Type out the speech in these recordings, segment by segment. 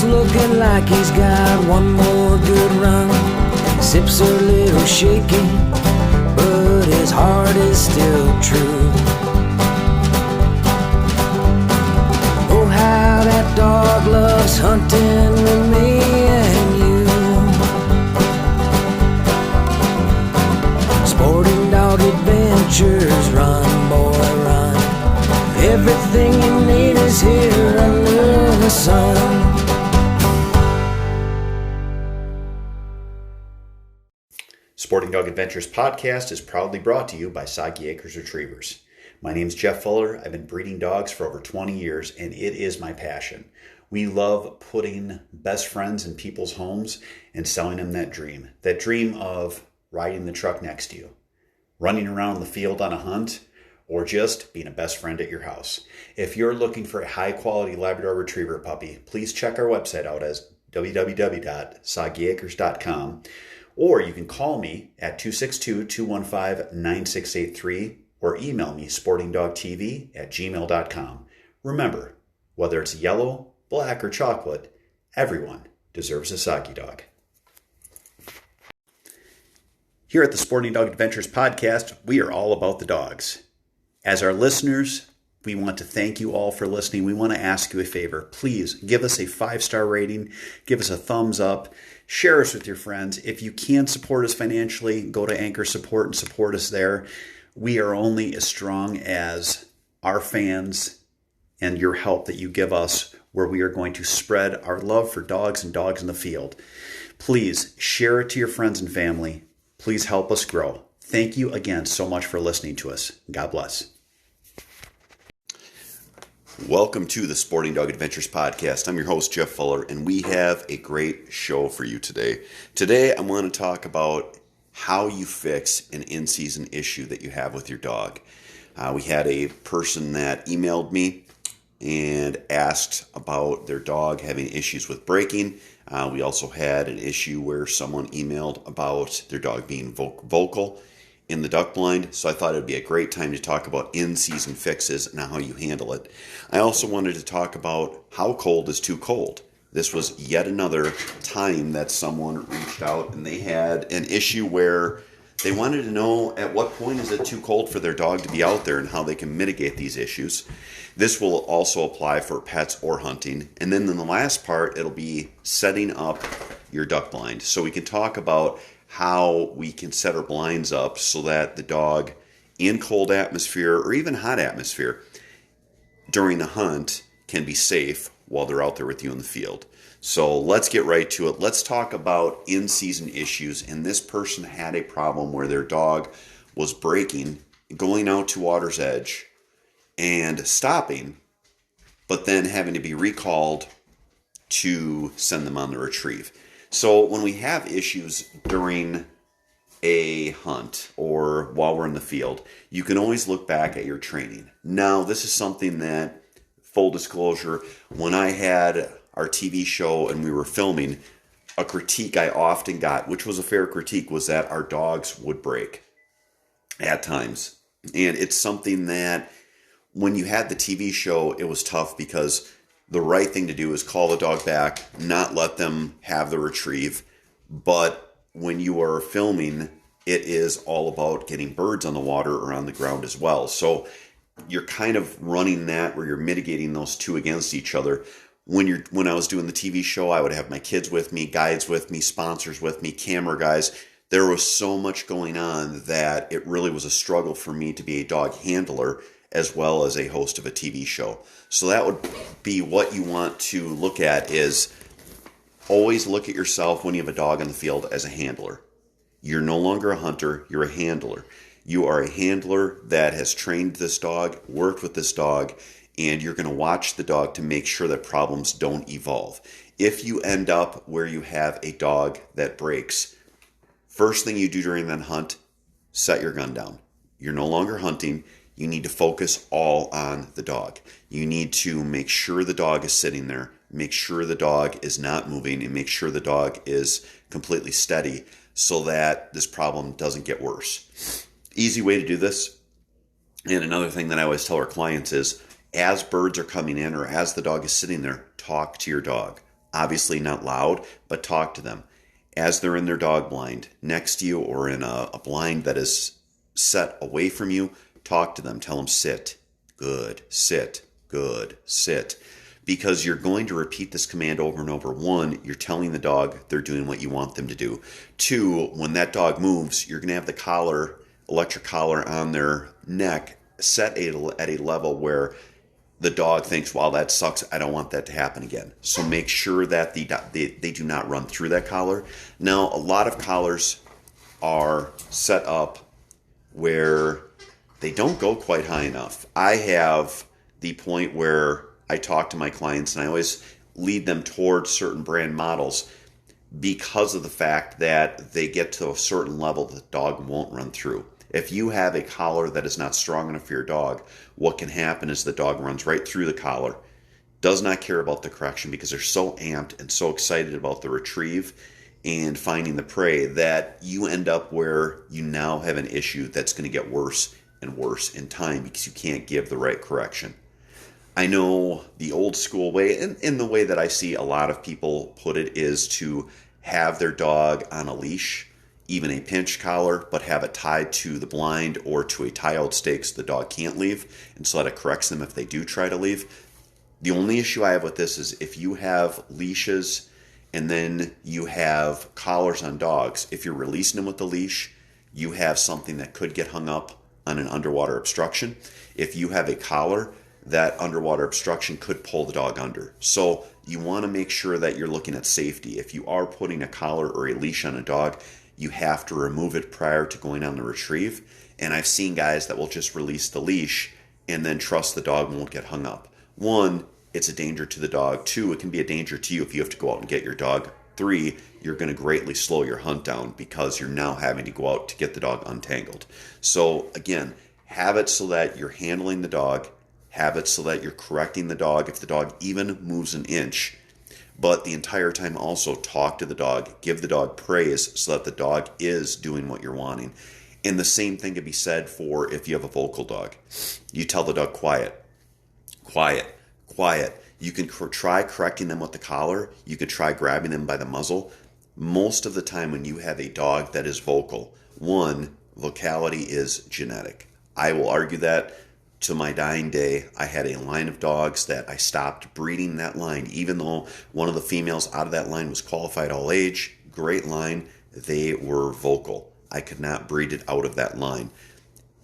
looking like he's got one more good run. Sips a little shaky, but his heart is still true. Oh, how that dog loves hunting with me and you. Sporting Dog Adventures, run, boy, run. Everything you need is here under the sun. Sporting Dog Adventures podcast is proudly brought to you by Soggy Acres Retrievers. My name's Jeff Fuller. I've been breeding dogs for over 20 years, and it is my passion. We love putting best friends in people's homes and selling them that dream of riding the truck next to you, running around the field on a hunt, or just being a best friend at your house. If you're looking for a high-quality Labrador Retriever puppy, please check our website out as www.soggyacres.com. Or you can call me at 262-215-9683 or email me sportingdogtv@gmail.com. Remember, whether it's yellow, black, or chocolate, everyone deserves a soggy dog. Here at the Sporting Dog Adventures podcast, we are all about the dogs. As our listeners, we want to thank you all for listening. We want to ask you a favor. Please give us a 5-star rating. Give us a thumbs up. Share us with your friends. If you can support us financially, go to Anchor Support and support us there. We are only as strong as our fans and your help that you give us, where we are going to spread our love for dogs and dogs in the field. Please share it to your friends and family. Please help us grow. Thank you again so much for listening to us. God bless. Welcome to the Sporting Dog Adventures podcast. I'm your host, Jeff Fuller, and we have a great show for you today. Today, I want to talk about how you fix an in-season issue that you have with your dog. We had a person that emailed me and asked about their dog having issues with breaking. We also had an issue where someone emailed about their dog being vocal in the duck blind, so I thought it would be a great time to talk about in-season fixes and how you handle it. I also wanted to talk about how cold is too cold. This was yet another time that someone reached out and they had an issue where they wanted to know at what point is it too cold for their dog to be out there and how they can mitigate these issues. This will also apply for pets or hunting. And then in the last part, it'll be setting up your duck blind. So we can talk about how we can set our blinds up so that the dog in cold atmosphere or even hot atmosphere during the hunt can be safe while they're out there with you in the field. So let's get right to it. Let's talk about in-season issues. And this person had a problem where their dog was breaking, going out to water's edge and stopping, but then having to be recalled to send them on the retrieve. So when we have issues during a hunt or while we're in the field, you can always look back at your training. Now, this is something that, full disclosure, when I had our TV show and we were filming, a critique I often got, which was a fair critique, was that our dogs would break at times. And it's something that when you had the TV show, it was tough because the right thing to do is call the dog back, not let them have the retrieve. But when you are filming, it is all about getting birds on the water or on the ground as well. So you're kind of running that where you're mitigating those two against each other. When I was doing the TV show, I would have my kids with me, guides with me, sponsors with me, camera guys. There was so much going on that it really was a struggle for me to be a dog handler as well as a host of a TV show. So that would be what you want to look at, is always look at yourself when you have a dog in the field as a handler. You're no longer a hunter, you're a handler. You are a handler that has trained this dog, worked with this dog, and you're going to watch the dog to make sure that problems don't evolve. If you end up where you have a dog that breaks, first thing you do during that hunt, set your gun down. You're no longer hunting. You need to focus all on the dog. You need to make sure the dog is sitting there, make sure the dog is not moving, and make sure the dog is completely steady so that this problem doesn't get worse. Easy way to do this, and another thing that I always tell our clients is, as birds are coming in or as the dog is sitting there, talk to your dog. Obviously not loud, but talk to them. As they're in their dog blind next to you or in a blind that is set away from you, talk to them. Tell them sit, good, sit, good, sit. Because you're going to repeat this command over and over. One, you're telling the dog they're doing what you want them to do. Two, when that dog moves, you're going to have the collar, electric collar on their neck set at a level where the dog thinks, wow, that sucks. I don't want that to happen again. So make sure that they do not run through that collar. Now, a lot of collars are set up where they don't go quite high enough. I have the point where I talk to my clients and I always lead them towards certain brand models because of the fact that they get to a certain level the dog won't run through. If you have a collar that is not strong enough for your dog, what can happen is the dog runs right through the collar, does not care about the correction because they're so amped and so excited about the retrieve and finding the prey that you end up where you now have an issue that's going to get worse and worse in time because you can't give the right correction. I know the old school way, and in the way that I see a lot of people put it, is to have their dog on a leash, even a pinch collar, but have it tied to the blind or to a tie-out stake so the dog can't leave, and so that it corrects them if they do try to leave. The only issue I have with this is if you have leashes and then you have collars on dogs, if you're releasing them with the leash, you have something that could get hung up on an underwater obstruction. If you have a collar, that underwater obstruction could pull the dog under. So you want to make sure that you're looking at safety. If you are putting a collar or a leash on a dog, you have to remove it prior to going on the retrieve. And I've seen guys that will just release the leash and then trust the dog won't get hung up. One, it's a danger to the dog. Two, it can be a danger to you if you have to go out and get your dog. Three, you're going to greatly slow your hunt down because you're now having to go out to get the dog untangled. So again, have it so that you're handling the dog. Have it so that you're correcting the dog if the dog even moves an inch. But the entire time also talk to the dog, give the dog praise so that the dog is doing what you're wanting. And the same thing can be said for if you have a vocal dog. You tell the dog quiet, quiet, quiet. You can try correcting them with the collar. You could try grabbing them by the muzzle. Most of the time when you have a dog that is vocal, one, vocality is genetic. I will argue that to my dying day. I had a line of dogs that I stopped breeding that line, even though one of the females out of that line was qualified all age, great line, they were vocal. I could not breed it out of that line.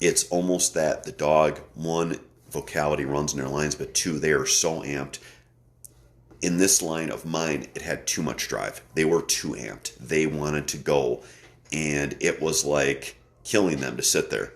It's almost that the dog, one, vocality runs in their lines, but two, they are so amped. In this line of mine, it had too much drive. They were too amped. They wanted to go, and it was like killing them to sit there.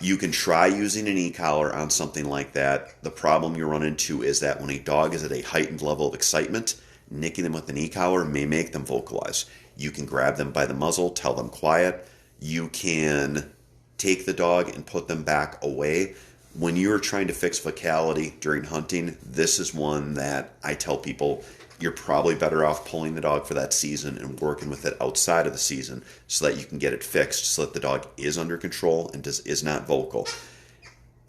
You can try using an e-collar on something like that. The problem you run into is that when a dog is at a heightened level of excitement, nicking them with an e-collar may make them vocalize. You can grab them by the muzzle, tell them quiet. You can take the dog and put them back away. When you're trying to fix vocality during hunting, this is one that I tell people you're probably better off pulling the dog for that season and working with it outside of the season so that you can get it fixed so that the dog is under control and is not vocal.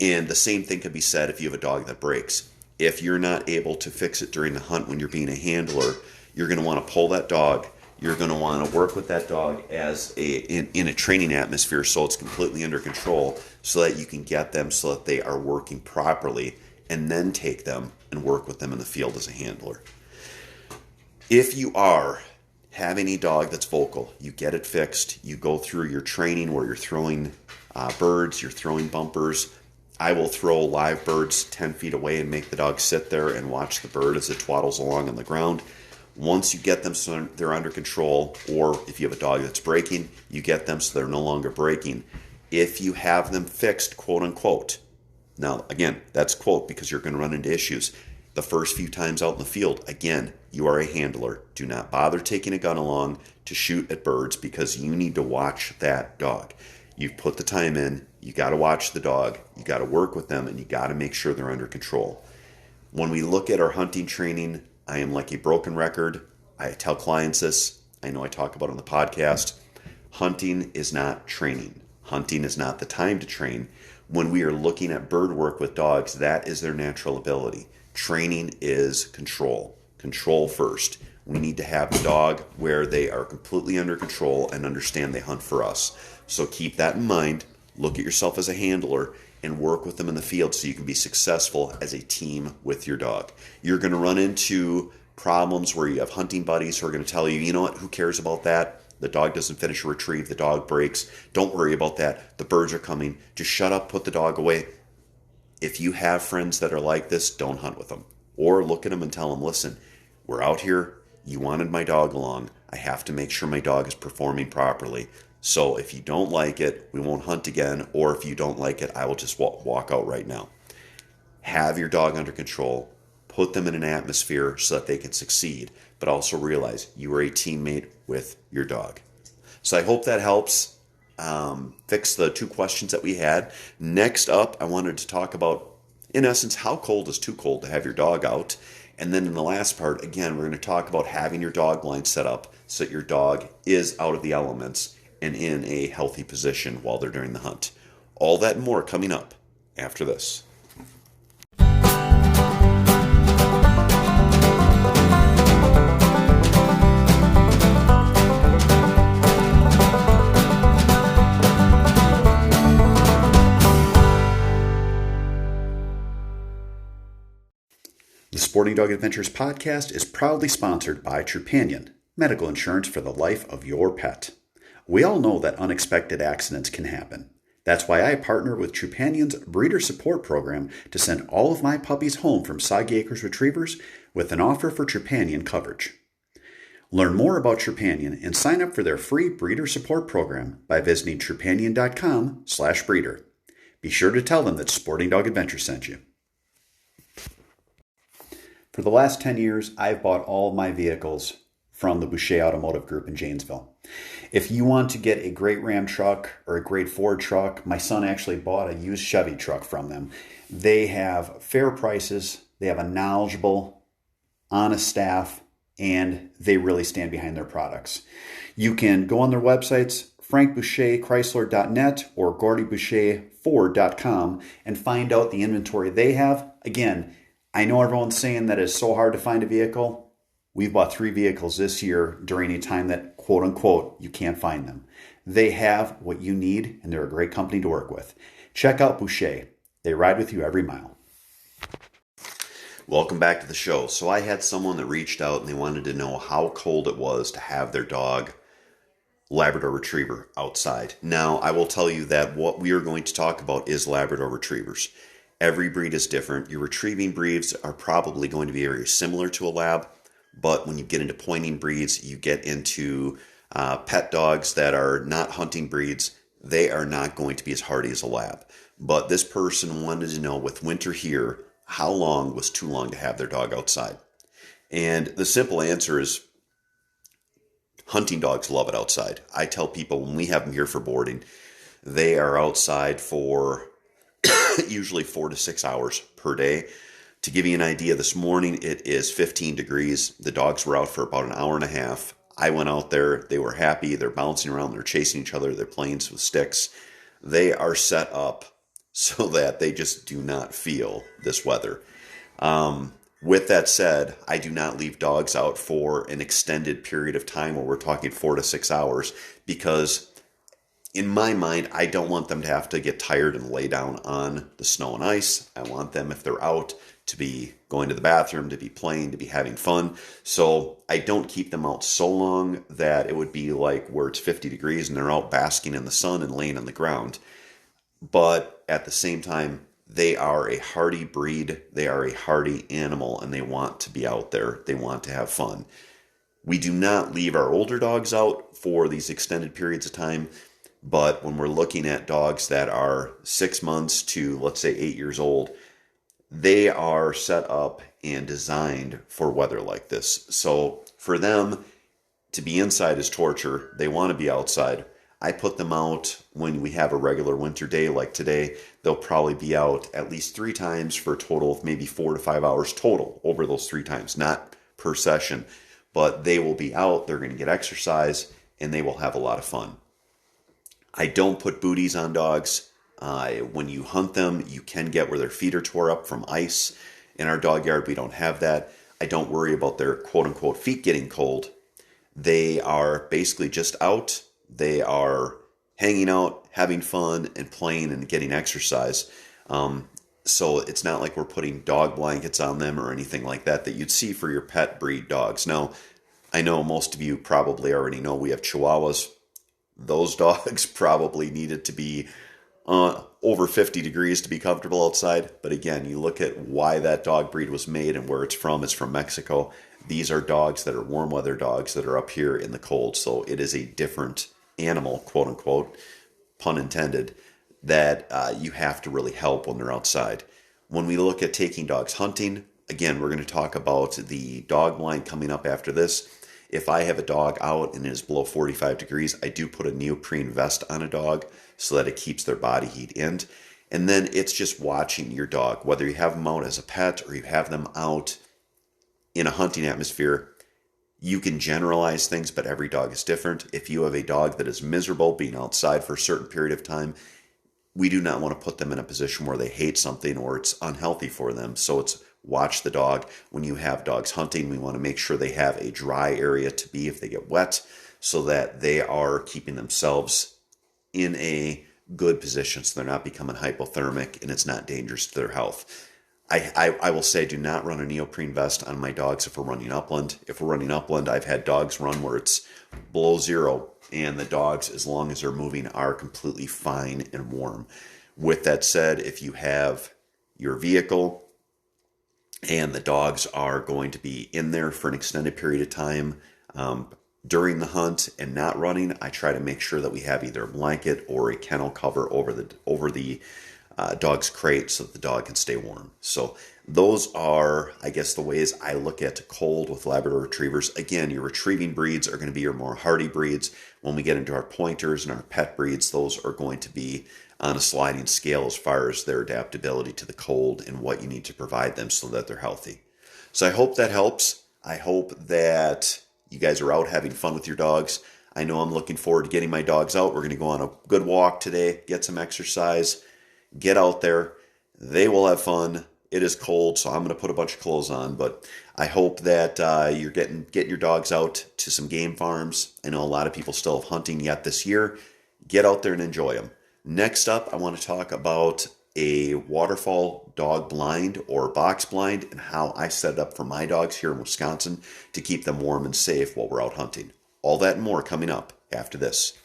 And the same thing can be said if you have a dog that breaks. If you're not able to fix it during the hunt when you're being a handler, you're going to want to pull that dog. You're going to want to work with that dog as in a training atmosphere so it's completely under control so that you can get them so that they are working properly and then take them and work with them in the field as a handler. If you are having a dog that's vocal, you get it fixed, you go through your training where you're throwing birds, you're throwing bumpers. I will throw live birds 10 feet away and make the dog sit there and watch the bird as it twaddles along on the ground. Once you get them so they're under control, or if you have a dog that's breaking, you get them so they're no longer breaking. If you have them fixed, quote unquote, now again, that's quote because you're going to run into issues. The first few times out in the field, again, you are a handler. Do not bother taking a gun along to shoot at birds because you need to watch that dog. You've put the time in, you got to watch the dog, you got to work with them, and you got to make sure they're under control. When we look at our hunting training, I am like a broken record. I tell clients this. I know I talk about it on the podcast. Hunting is not training. Hunting is not the time to train. When we are looking at bird work with dogs, that is their natural ability. Training is control. Control first. We need to have the dog where they are completely under control and understand they hunt for us. So keep that in mind. Look at yourself as a handler and work with them in the field so you can be successful as a team with your dog. You're going to run into problems where you have hunting buddies who are going to tell you, you know what, who cares about that? The dog doesn't finish a retrieve. The dog breaks. Don't worry about that. The birds are coming. Just shut up, put the dog away. If you have friends that are like this, don't hunt with them. Or look at them and tell them, listen, we're out here. You wanted my dog along. I have to make sure my dog is performing properly. So if you don't like it, we won't hunt again. Or if you don't like it, I will just walk out right now. Have your dog under control. Put them in an atmosphere so that they can succeed. But also realize you are a teammate with your dog. So I hope that helps fix the two questions that we had. Next up, I wanted to talk about, in essence, how cold is too cold to have your dog out? And then in the last part, again, we're going to talk about having your dog line set up so that your dog is out of the elements and in a healthy position while they're doing the hunt. All that and more coming up after this. The Sporting Dog Adventures podcast is proudly sponsored by Trupanion, medical insurance for the life of your pet. We all know that unexpected accidents can happen. That's why I partner with Trupanion's Breeder Support Program to send all of my puppies home from Soggy Acres Retrievers with an offer for Trupanion coverage. Learn more about Trupanion and sign up for their free breeder support program by visiting trupanion.com/breeder. Be sure to tell them that Sporting Dog Adventures sent you. For the last 10 years, I've bought all of my vehicles from the Boucher Automotive Group in Janesville. If you want to get a great Ram truck or a great Ford truck, my son actually bought a used Chevy truck from them. They have fair prices, they have a knowledgeable, honest staff, and they really stand behind their products. You can go on their websites, frankboucherchrysler.net or gordyboucherford.com, and find out the inventory they have. Again, I know everyone's saying that it's so hard to find a vehicle. We've bought 3 vehicles this year during a time that, quote unquote, you can't find them. They have what you need, and they're a great company to work with. Check out Boucher. They ride with you every mile. Welcome back to the show. So I had someone that reached out and they wanted to know how cold it was to have their dog, Labrador Retriever, outside. Now, I will tell you that what we are going to talk about is Labrador Retrievers. Every breed is different. Your retrieving breeds are probably going to be very similar to a lab, but when you get into pointing breeds, you get into pet dogs that are not hunting breeds, they are not going to be as hardy as a lab. But this person wanted to know, with winter here, how long was too long to have their dog outside? And the simple answer is hunting dogs love it outside. I tell people when we have them here for boarding, they are outside for usually 4 to 6 hours per day. To give you an idea, this morning it is 15 degrees. The dogs were out for about an hour and a half. I went out there. They were happy. They're bouncing around. They're chasing each other. They're playing with sticks. They are set up so that they just do not feel this weather. With that said, I do not leave dogs out for an extended period of time where we're talking 4 to 6 hours because in my mind, I don't want them to have to get tired and lay down on the snow and ice. I want them, if they're out, to be going to the bathroom, to be playing, to be having fun. So I don't keep them out so long that it would be like where it's 50 degrees and they're out basking in the sun and laying on the ground. But at the same time, they are a hardy breed. They are a hardy animal and they want to be out there. They want to have fun. We do not leave our older dogs out for these extended periods of time. But when we're looking at dogs that are 6 months to, let's say, 8 years old, they are set up and designed for weather like this. So for them to be inside is torture. They want to be outside. I put them out when we have a regular winter day like today. They'll probably be out at least 3 times for a total of maybe 4 to 5 hours total over those 3 times, not per session. But they will be out, they're going to get exercise, and they will have a lot of fun. I don't put booties on dogs. When you hunt them, you can get where their feet are tore up from ice. In our dog yard, we don't have that. I don't worry about their quote unquote feet getting cold. They are basically just out. They are hanging out, having fun, and playing and getting exercise. So it's not like we're putting dog blankets on them or anything like that you'd see for your pet breed dogs. Now, I know most of you probably already know we have Chihuahuas. Those dogs probably needed to be over 50 degrees to be comfortable outside. But again, you look at why that dog breed was made and where it's from Mexico. These are dogs that are warm weather dogs that are up here in the cold. So it is a different animal, quote unquote, pun intended, that you have to really help when they're outside. When we look at taking dogs hunting, again, we're going to talk about the dog blind coming up after this. If I have a dog out and it is below 45 degrees, I do put a neoprene vest on a dog so that it keeps their body heat in. And then it's just watching your dog, whether you have them out as a pet or you have them out in a hunting atmosphere. You can generalize things, but every dog is different. If you have a dog that is miserable being outside for a certain period of time, we do not want to put them in a position where they hate something or it's unhealthy for them. So it's watch the dog. When you have dogs hunting, we want to make sure they have a dry area to be if they get wet, so that they are keeping themselves in a good position so they're not becoming hypothermic and it's not dangerous to their health. I will say do not run a neoprene vest on my dogs if we're running upland. If we're running upland, I've had dogs run where it's below zero, and the dogs, as long as they're moving, are completely fine and warm. With that said, if you have your vehicle and the dogs are going to be in there for an extended period of time during the hunt and not running, I try to make sure that we have either a blanket or a kennel cover over the dog's crate so that the dog can stay warm. So those are, I guess, the ways I look at cold with Labrador Retrievers. Again, your retrieving breeds are going to be your more hardy breeds. When we get into our pointers and our pet breeds, those are going to be on a sliding scale as far as their adaptability to the cold and what you need to provide them so that they're healthy. So I hope that helps. I hope that you guys are out having fun with your dogs. I know I'm looking forward to getting my dogs out. We're going to go on a good walk today, get some exercise, get out there. They will have fun. It is cold, so I'm going to put a bunch of clothes on, but I hope that you're getting your dogs out to some game farms. I know a lot of people still have hunting yet this year. Get out there and enjoy them. Next up, I want to talk about a waterfowl dog blind or box blind and how I set it up for my dogs here in Wisconsin to keep them warm and safe while we're out hunting. All that and more coming up after this.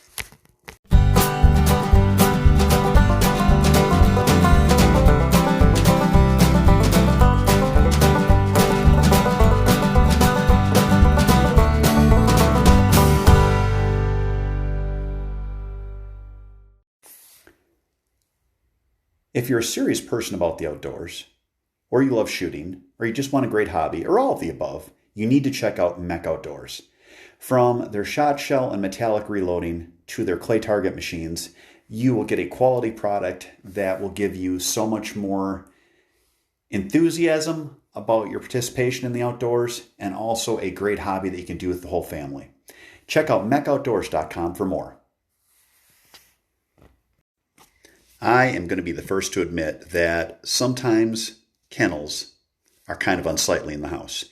If you're a serious person about the outdoors, or you love shooting, or you just want a great hobby, or all of the above, you need to check out Mech Outdoors. From their shot shell and metallic reloading to their clay target machines, you will get a quality product that will give you so much more enthusiasm about your participation in the outdoors and also a great hobby that you can do with the whole family. Check out mechoutdoors.com for more. I am going to be the first to admit that sometimes kennels are kind of unsightly in the house.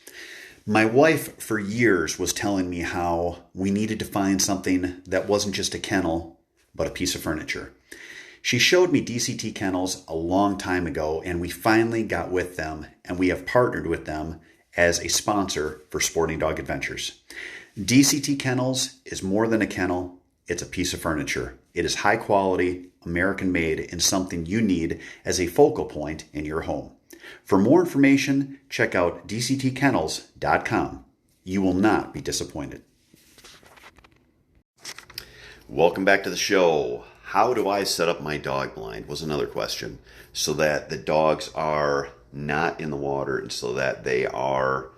My wife for years was telling me how we needed to find something that wasn't just a kennel, but a piece of furniture. She showed me DCT Kennels a long time ago, and we finally got with them, and we have partnered with them as a sponsor for Sporting Dog Adventures. DCT Kennels is more than a kennel, it's a piece of furniture. It is high quality, American made, and something you need as a focal point in your home. For more information, check out dctkennels.com. You will not be disappointed. Welcome back to the show. How do I set up my dog blind was another question, so that the dogs are not in the water and so that they are,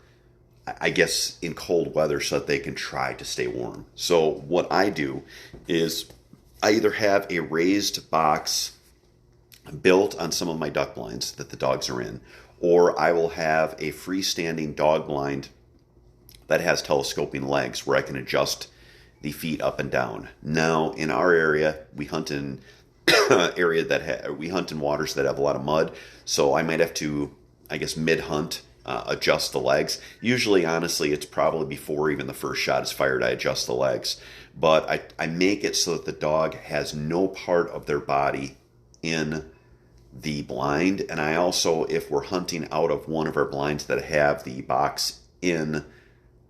I guess, in cold weather so that they can try to stay warm. So what I do is I either have a raised box built on some of my duck blinds that the dogs are in, or I will have a freestanding dog blind that has telescoping legs where I can adjust the feet up and down. Now, in our area, we hunt in we hunt in waters that have a lot of mud, so I might have to, I guess, mid-hunt, adjust the legs. Usually, honestly, it's probably before even the first shot is fired, I adjust the legs. But I make it so that the dog has no part of their body in the blind. And I also, if we're hunting out of one of our blinds that have the box in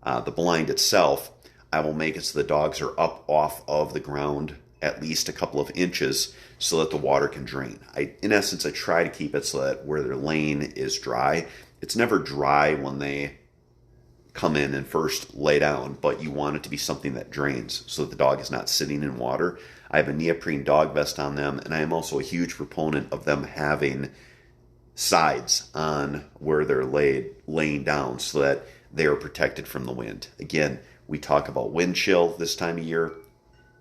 the blind itself, I will make it so the dogs are up off of the ground at least a couple of inches so that the water can drain. In essence, I try to keep it so that where they're laying is dry. It's never dry when they come in and first lay down, but you want it to be something that drains so that the dog is not sitting in water. I have a neoprene dog vest on them, and I am also a huge proponent of them having sides on where they're laying down so that they are protected from the wind. Again, we talk about wind chill this time of year.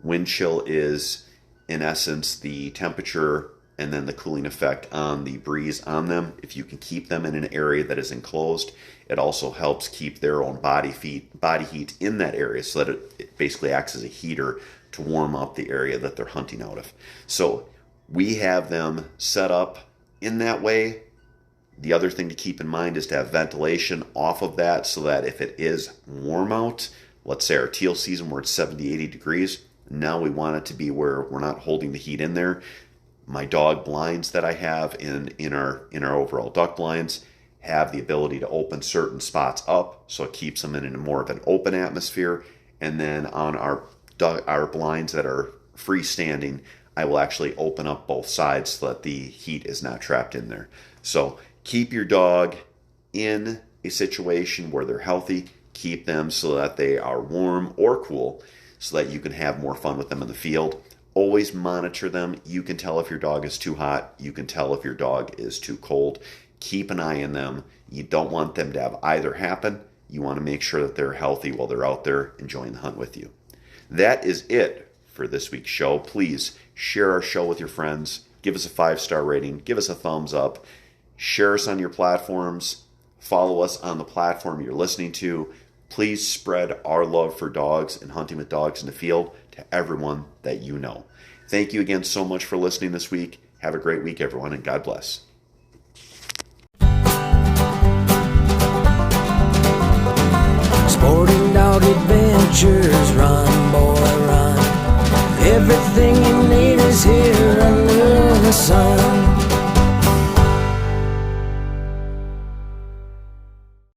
Wind chill is, in essence, the temperature and then the cooling effect on the breeze on them. If you can keep them in an area that is enclosed, it also helps keep their own body heat in that area so that it basically acts as a heater to warm up the area that they're hunting out of. So we have them set up in that way. The other thing to keep in mind is to have ventilation off of that so that if it is warm out, let's say our teal season where it's 70, 80 degrees, now we want it to be where we're not holding the heat in there. My dog blinds that I have in our overall duck blinds have the ability to open certain spots up, so it keeps them in a more of an open atmosphere. And then on our blinds that are freestanding, I will actually open up both sides so that the heat is not trapped in there. So keep your dog in a situation where they're healthy. Keep them so that they are warm or cool so that you can have more fun with them in the field. Always monitor them. You can tell if your dog is too hot. You can tell if your dog is too cold. Keep an eye on them. You don't want them to have either happen. You want to make sure that they're healthy while they're out there enjoying the hunt with you. That is it for this week's show. Please share our show with your friends. Give us a 5-star rating. Give us a thumbs up. Share us on your platforms. Follow us on the platform you're listening to. Please spread our love for dogs and hunting with dogs in the field to everyone that you know. Thank you again so much for listening this week. Have a great week, everyone, and God bless. Sporting Dog Adventures run